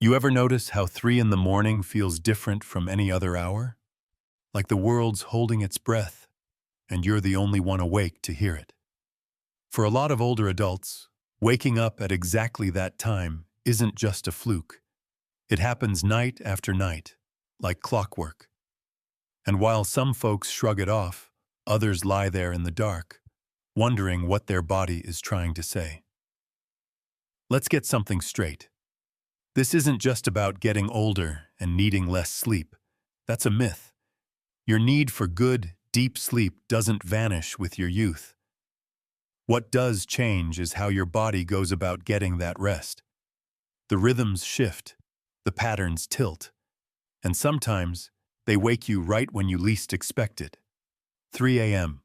You ever notice how 3 in the morning feels different from any other hour? Like the world's holding its breath, and you're the only one awake to hear it. For a lot of older adults, waking up at exactly that time isn't just a fluke. It happens night after night, like clockwork. And while some folks shrug it off, others lie there in the dark, wondering what their body is trying to say. Let's get something straight. This isn't just about getting older and needing less sleep. That's a myth. Your need for good, deep sleep doesn't vanish with your youth. What does change is how your body goes about getting that rest. The rhythms shift, the patterns tilt, and sometimes they wake you right when you least expect it. 3 a.m.,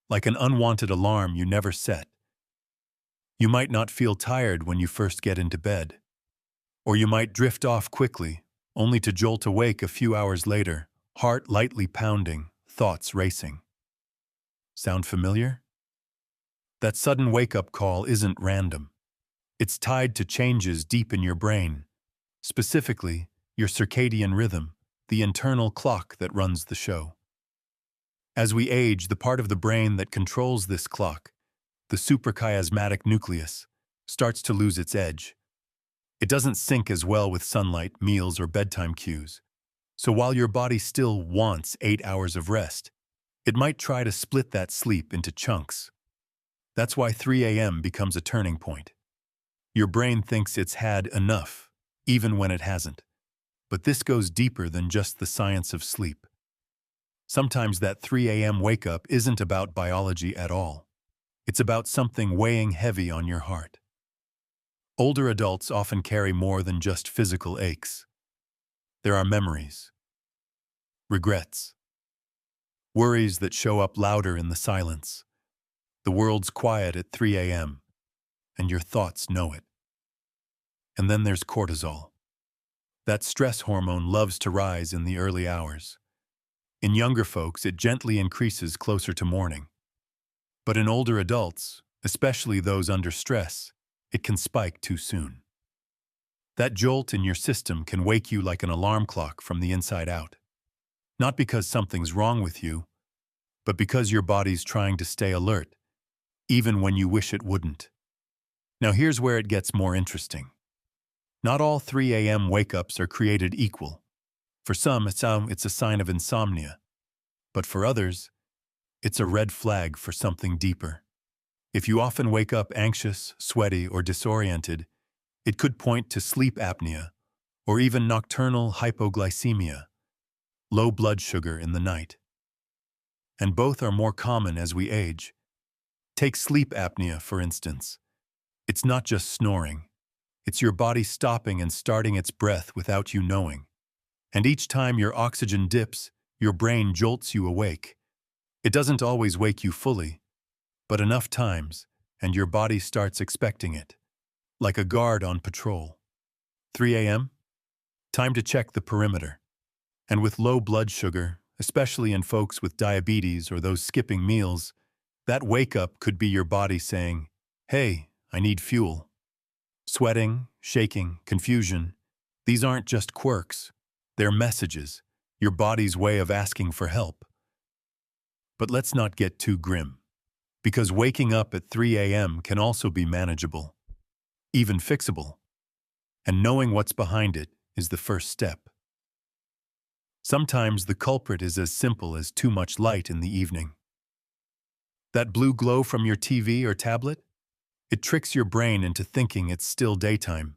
like an unwanted alarm you never set. You might not feel tired when you first get into bed. Or you might drift off quickly, only to jolt awake a few hours later, heart lightly pounding, thoughts racing. Sound familiar? That sudden wake-up call isn't random. It's tied to changes deep in your brain, specifically your circadian rhythm, the internal clock that runs the show. As we age, the part of the brain that controls this clock, the suprachiasmatic nucleus, starts to lose its edge. It doesn't sync as well with sunlight, meals, or bedtime cues. So while your body still wants 8 hours of rest, it might try to split that sleep into chunks. That's why 3 a.m. becomes a turning point. Your brain thinks it's had enough, even when it hasn't. But this goes deeper than just the science of sleep. Sometimes that 3 a.m. wake-up isn't about biology at all. It's about something weighing heavy on your heart. Older adults often carry more than just physical aches. There are memories, regrets, worries that show up louder in the silence. The world's quiet at 3 a.m., and your thoughts know it. And then there's cortisol. That stress hormone loves to rise in the early hours. In younger folks, it gently increases closer to morning. But in older adults, especially those under stress, it can spike too soon. That jolt in your system can wake you like an alarm clock from the inside out. Not because something's wrong with you, but because your body's trying to stay alert, even when you wish it wouldn't. Now here's where it gets more interesting. Not all 3 a.m. wake-ups are created equal. For some, it's a sign of insomnia. But for others, it's a red flag for something deeper. If you often wake up anxious, sweaty, or disoriented, it could point to sleep apnea or even nocturnal hypoglycemia, low blood sugar in the night. And both are more common as we age. Take sleep apnea, for instance. It's not just snoring. It's your body stopping and starting its breath without you knowing. And each time your oxygen dips, your brain jolts you awake. It doesn't always wake you fully, but enough times, and your body starts expecting it, like a guard on patrol. 3 a.m.? Time to check the perimeter. And with low blood sugar, especially in folks with diabetes or those skipping meals, that wake-up could be your body saying, "Hey, I need fuel." Sweating, shaking, confusion, these aren't just quirks. They're messages, your body's way of asking for help. But let's not get too grim. Because waking up at 3 a.m. can also be manageable, even fixable. And knowing what's behind it is the first step. Sometimes the culprit is as simple as too much light in the evening. That blue glow from your TV or tablet? It tricks your brain into thinking it's still daytime.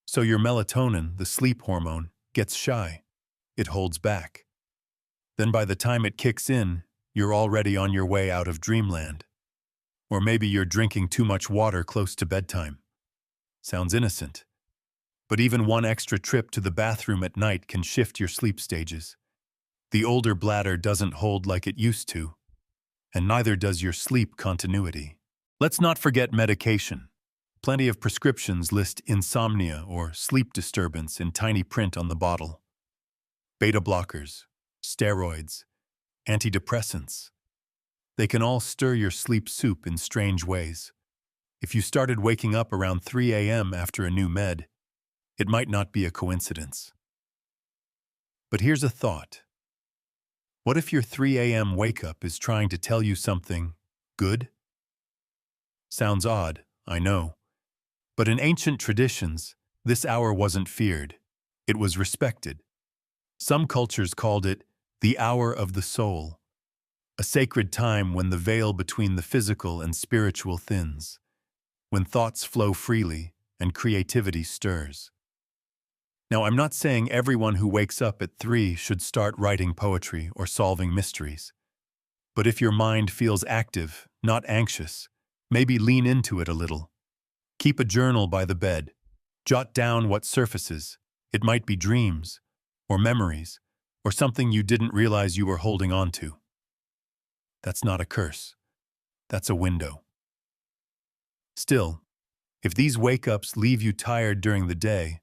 So your melatonin, the sleep hormone, gets shy. It holds back. Then by the time it kicks in, you're already on your way out of dreamland. Or maybe you're drinking too much water close to bedtime. Sounds innocent. But even one extra trip to the bathroom at night can shift your sleep stages. The older bladder doesn't hold like it used to, and neither does your sleep continuity. Let's not forget medication. Plenty of prescriptions list insomnia or sleep disturbance in tiny print on the bottle. Beta blockers, steroids, antidepressants. They can all stir your sleep soup in strange ways. If you started waking up around 3 a.m. after a new med, it might not be a coincidence. But here's a thought. What if your 3 a.m. wake-up is trying to tell you something good? Sounds odd, I know. But in ancient traditions, this hour wasn't feared. It was respected. Some cultures called it the hour of the soul, a sacred time when the veil between the physical and spiritual thins, when thoughts flow freely and creativity stirs. Now, I'm not saying everyone who wakes up at 3 should start writing poetry or solving mysteries. But if your mind feels active, not anxious, maybe lean into it a little. Keep a journal by the bed. Jot down what surfaces. It might be dreams, or memories, or something you didn't realize you were holding on to. That's not a curse. That's a window. Still, if these wake-ups leave you tired during the day,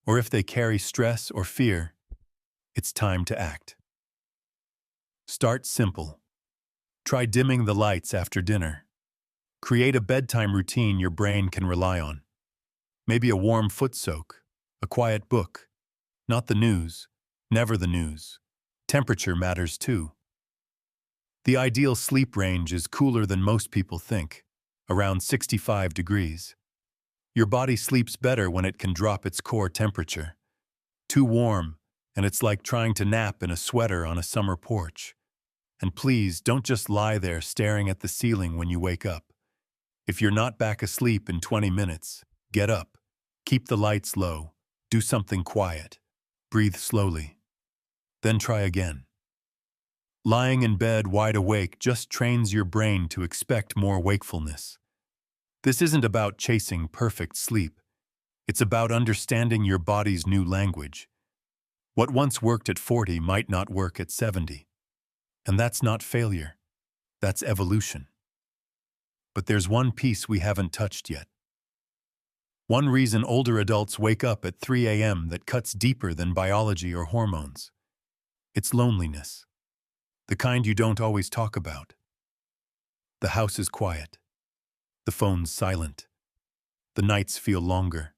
or if they carry stress or fear, it's time to act. Start simple. Try dimming the lights after dinner. Create a bedtime routine your brain can rely on. Maybe a warm foot soak, a quiet book. Not the news, never the news. Temperature matters too. The ideal sleep range is cooler than most people think, around 65 degrees. Your body sleeps better when it can drop its core temperature. Too warm, and it's like trying to nap in a sweater on a summer porch. And please, don't just lie there staring at the ceiling when you wake up. If you're not back asleep in 20 minutes, get up. Keep the lights low. Do something quiet. Breathe slowly. Then try again. Lying in bed wide awake just trains your brain to expect more wakefulness. This isn't about chasing perfect sleep. It's about understanding your body's new language. What once worked at 40 might not work at 70. And that's not failure. That's evolution. But there's one piece we haven't touched yet. One reason older adults wake up at 3 a.m. that cuts deeper than biology or hormones. It's loneliness. The kind you don't always talk about. The house is quiet. The phone's silent. The nights feel longer.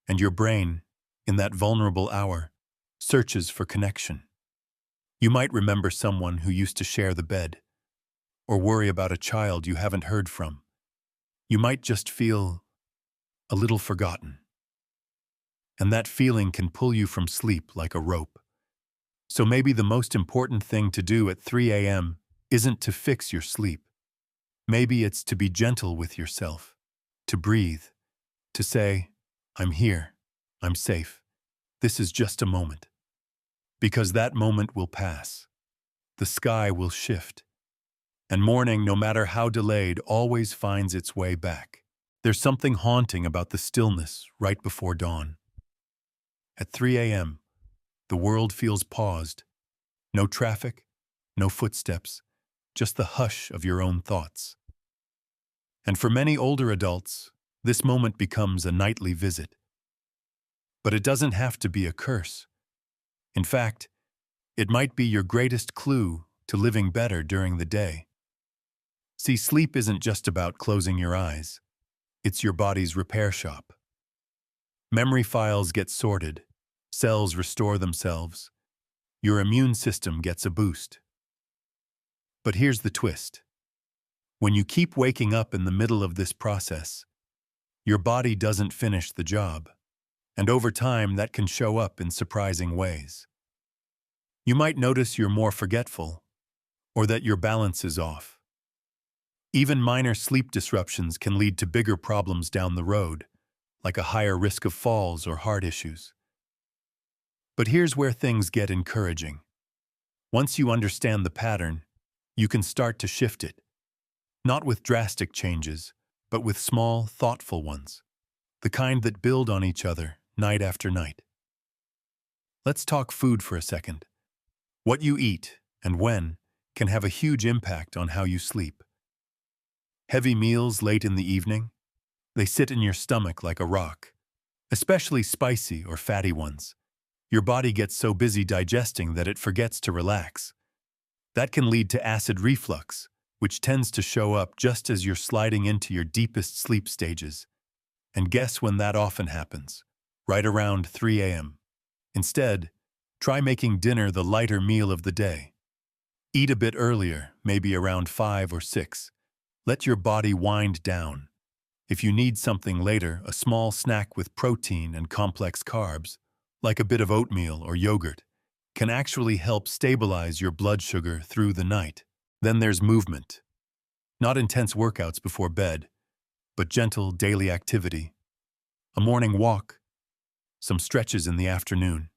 And your brain, in that vulnerable hour, searches for connection. You might remember someone who used to share the bed, or worry about a child you haven't heard from. You might just feel a little forgotten. And that feeling can pull you from sleep like a rope. So maybe the most important thing to do at 3 a.m. isn't to fix your sleep. Maybe it's to be gentle with yourself, to breathe, to say, I'm here, I'm safe, this is just a moment. Because that moment will pass. The sky will shift. And morning, no matter how delayed, always finds its way back. There's something haunting about the stillness right before dawn. At 3 a.m., the world feels paused. No traffic, no footsteps, just the hush of your own thoughts. And for many older adults, this moment becomes a nightly visit. But it doesn't have to be a curse. In fact, it might be your greatest clue to living better during the day. See, sleep isn't just about closing your eyes. It's your body's repair shop. Memory files get sorted, cells restore themselves, your immune system gets a boost. But here's the twist. When you keep waking up in the middle of this process, your body doesn't finish the job, and over time that can show up in surprising ways. You might notice you're more forgetful, or that your balance is off. Even minor sleep disruptions can lead to bigger problems down the road, like a higher risk of falls or heart issues. But here's where things get encouraging. Once you understand the pattern, you can start to shift it. Not with drastic changes, but with small, thoughtful ones. The kind that build on each other, night after night. Let's talk food for a second. What you eat, and when, can have a huge impact on how you sleep. Heavy meals late in the evening, they sit in your stomach like a rock, especially spicy or fatty ones. Your body gets so busy digesting that it forgets to relax. That can lead to acid reflux, which tends to show up just as you're sliding into your deepest sleep stages. And guess when that often happens? right around 3 a.m. Instead, try making dinner the lighter meal of the day. Eat a bit earlier, maybe around 5 or 6. Let your body wind down. If you need something later, a small snack with protein and complex carbs, like a bit of oatmeal or yogurt, can actually help stabilize your blood sugar through the night. Then there's movement. Not intense workouts before bed, but gentle daily activity. A morning walk, some stretches in the afternoon.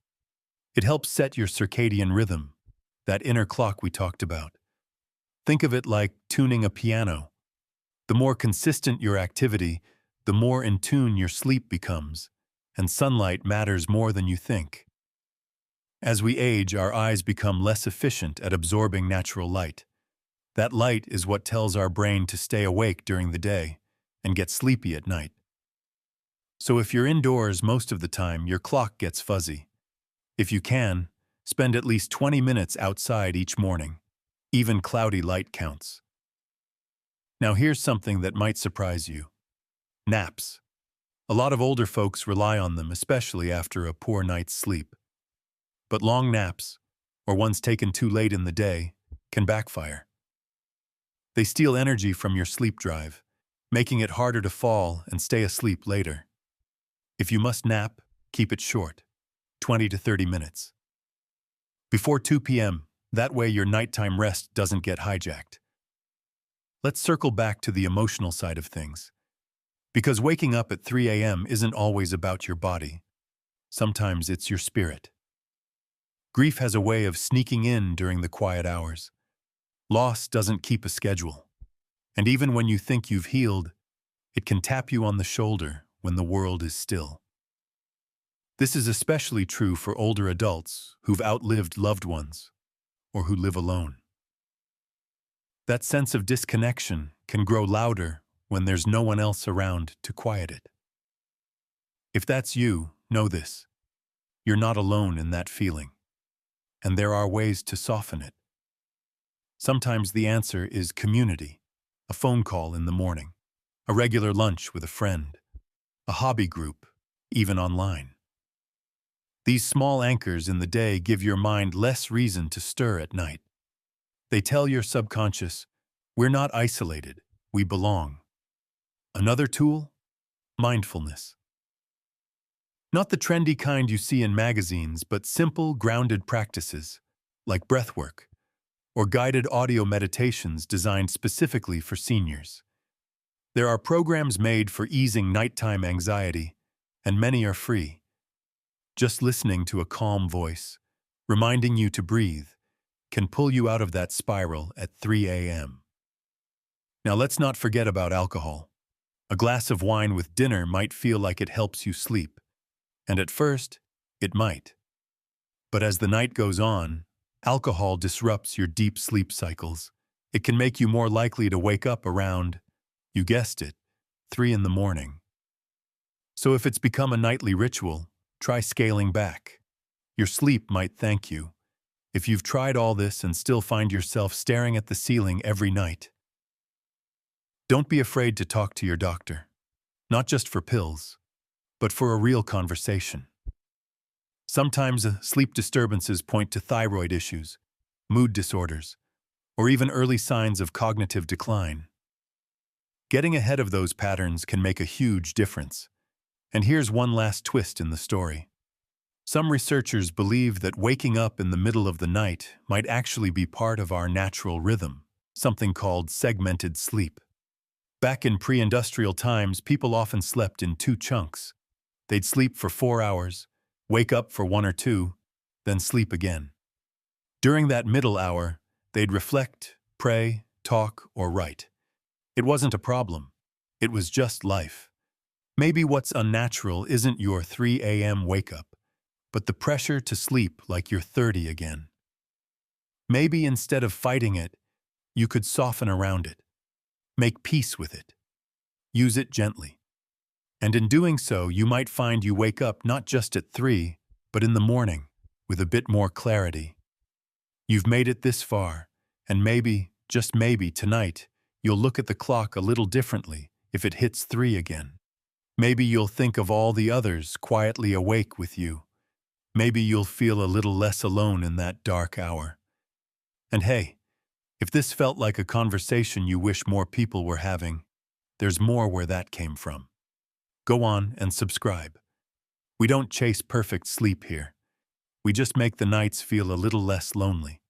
It helps set your circadian rhythm, that inner clock we talked about. Think of it like tuning a piano. The more consistent your activity, the more in tune your sleep becomes, and sunlight matters more than you think. As we age, our eyes become less efficient at absorbing natural light. That light is what tells our brain to stay awake during the day and get sleepy at night. So if you're indoors most of the time, your clock gets fuzzy. If you can, spend at least 20 minutes outside each morning. Even cloudy light counts. Now here's something that might surprise you. Naps. A lot of older folks rely on them, especially after a poor night's sleep. But long naps, or ones taken too late in the day, can backfire. They steal energy from your sleep drive, making it harder to fall and stay asleep later. If you must nap, keep it short, 20 to 30 minutes. Before 2 p.m., that way your nighttime rest doesn't get hijacked. Let's circle back to the emotional side of things. Because waking up at 3 a.m. isn't always about your body. Sometimes it's your spirit. Grief has a way of sneaking in during the quiet hours. Loss doesn't keep a schedule. And even when you think you've healed, it can tap you on the shoulder when the world is still. This is especially true for older adults who've outlived loved ones or who live alone. That sense of disconnection can grow louder when there's no one else around to quiet it. If that's you, know this. You're not alone in that feeling, and there are ways to soften it. Sometimes the answer is community, a phone call in the morning, a regular lunch with a friend, a hobby group, even online. These small anchors in the day give your mind less reason to stir at night. They tell your subconscious, we're not isolated, we belong. Another tool? Mindfulness. Not the trendy kind you see in magazines, but simple, grounded practices, like breathwork, or guided audio meditations designed specifically for seniors. There are programs made for easing nighttime anxiety, and many are free. Just listening to a calm voice, reminding you to breathe, can pull you out of that spiral at 3 a.m. Now let's not forget about alcohol. A glass of wine with dinner might feel like it helps you sleep, and at first, it might. But as the night goes on, alcohol disrupts your deep sleep cycles. It can make you more likely to wake up around, you guessed it, 3 in the morning. So if it's become a nightly ritual, try scaling back. Your sleep might thank you. If you've tried all this and still find yourself staring at the ceiling every night, don't be afraid to talk to your doctor, not just for pills, but for a real conversation. Sometimes sleep disturbances point to thyroid issues, mood disorders, or even early signs of cognitive decline. Getting ahead of those patterns can make a huge difference. And here's one last twist in the story. Some researchers believe that waking up in the middle of the night might actually be part of our natural rhythm, something called segmented sleep. Back in pre-industrial times, people often slept in 2 chunks. They'd sleep for 4 hours, wake up for 1 or 2, then sleep again. During that middle hour, they'd reflect, pray, talk, or write. It wasn't a problem. It was just life. Maybe what's unnatural isn't your 3 a.m. wake-up, but the pressure to sleep like you're 30 again. Maybe instead of fighting it, you could soften around it. Make peace with it. Use it gently. And in doing so, you might find you wake up not just at 3, but in the morning, with a bit more clarity. You've made it this far, and maybe, just maybe, tonight, you'll look at the clock a little differently if it hits 3 again. Maybe you'll think of all the others quietly awake with you. Maybe you'll feel a little less alone in that dark hour. And hey, if this felt like a conversation you wish more people were having, there's more where that came from. Go on and subscribe. We don't chase perfect sleep here. We just make the nights feel a little less lonely.